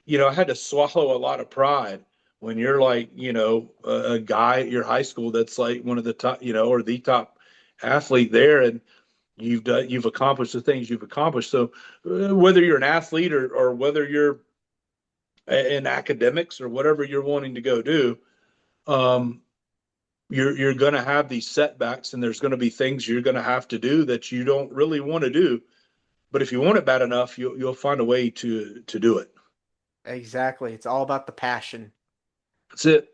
I had to swallow a lot of pride when you're like, a guy at your high school that's like one of the top, or the top athlete there, and you've accomplished the things you've accomplished. So whether you're an athlete or whether you're in academics or whatever you're wanting to go do, um, you're going to have these setbacks, and there's going to be things you're going to have to do that you don't really want to do. But if you want it bad enough, you'll find a way to do it. Exactly. It's all about the passion. That's it.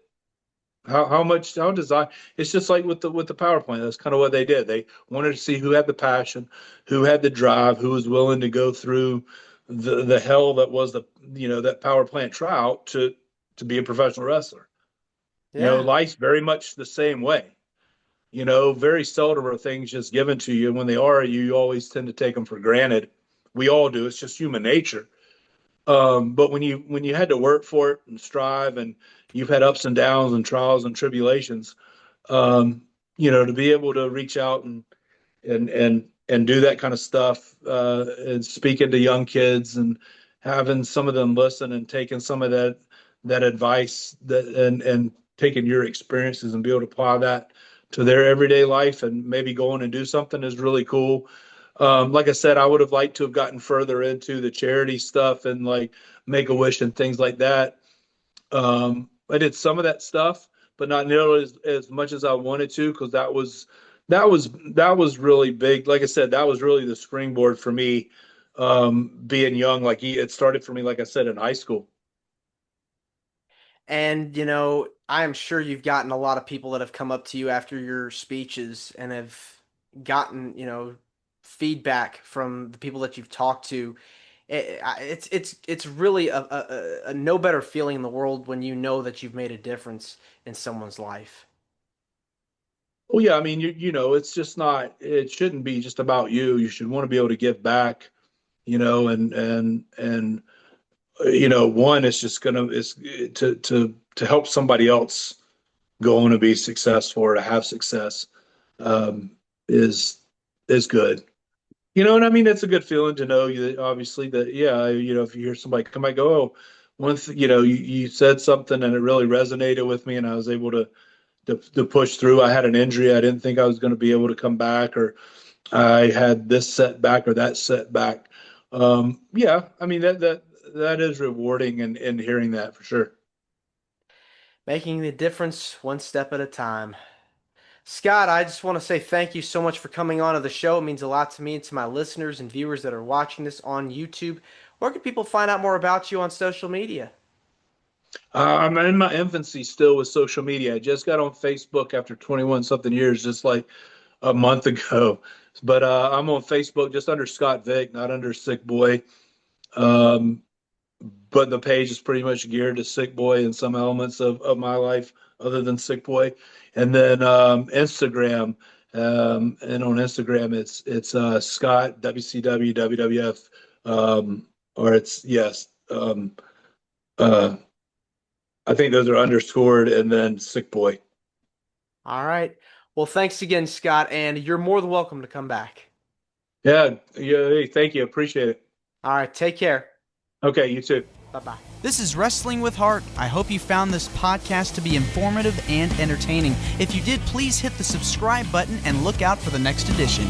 How much how design it's just like with the power plant. That's kind of what they did. They wanted to see who had the passion, who had the drive, who was willing to go through the hell that was that power plant trial to be a professional wrestler. Yeah. Life's very much the same way. Very seldom are things just given to you. And when they are, you always tend to take them for granted. We all do. It's just human nature. But when you had to work for it and strive, and you've had ups and downs and trials and tribulations, to be able to reach out and do that kind of stuff, and speaking to young kids and having some of them listen and taking some of that advice and taking your experiences and be able to apply that to their everyday life and maybe going and do something is really cool. Like I said, I would have liked to have gotten further into the charity stuff and like Make a Wish and things like that. I did some of that stuff, but not nearly as much as I wanted to, because that was really big. Like I said, that was really the springboard for me, being young. Like it started for me, like I said, in high school. And, I am sure you've gotten a lot of people that have come up to you after your speeches and have gotten, feedback from the people that you've talked to. It's really a no better feeling in the world when you know that you've made a difference in someone's life. Well, yeah, I mean, it's just not. It shouldn't be just about you. You should want to be able to give back, and one is just gonna is to help somebody else go on to be successful or to have success, um, is is good. And I mean, it's a good feeling to know you that obviously that, yeah, if you hear somebody come by, go, oh, you said something and it really resonated with me, and I was able to push through. I had an injury. I didn't think I was going to be able to come back, or I had this setback or that setback. Yeah, I mean, that is rewarding, and hearing that for sure. Making the difference one step at a time. Scott, I just want to say thank you so much for coming on to the show. It means a lot to me and to my listeners and viewers that are watching this on YouTube. Where can people find out more about you on social media? I'm in my infancy still with social media. I just got on Facebook after 21 something years, just like a month ago. But I'm on Facebook just under Scott Vick, not under Sick Boy. Um, but the page is pretty much geared to Sick Boy and some elements of my life other than Sick Boy. And then Instagram, and on Instagram it's Scott WCW WWF, or it's yes. Uh, I think those are underscored and then Sick Boy. All right. Well, thanks again, Scott, and you're more than welcome to come back. Yeah, yeah. Hey, thank you. Appreciate it. All right. Take care. Okay, you too. Bye-bye. This is Wrestling with Heart. I hope you found this podcast to be informative and entertaining. If you did, please hit the subscribe button and look out for the next edition.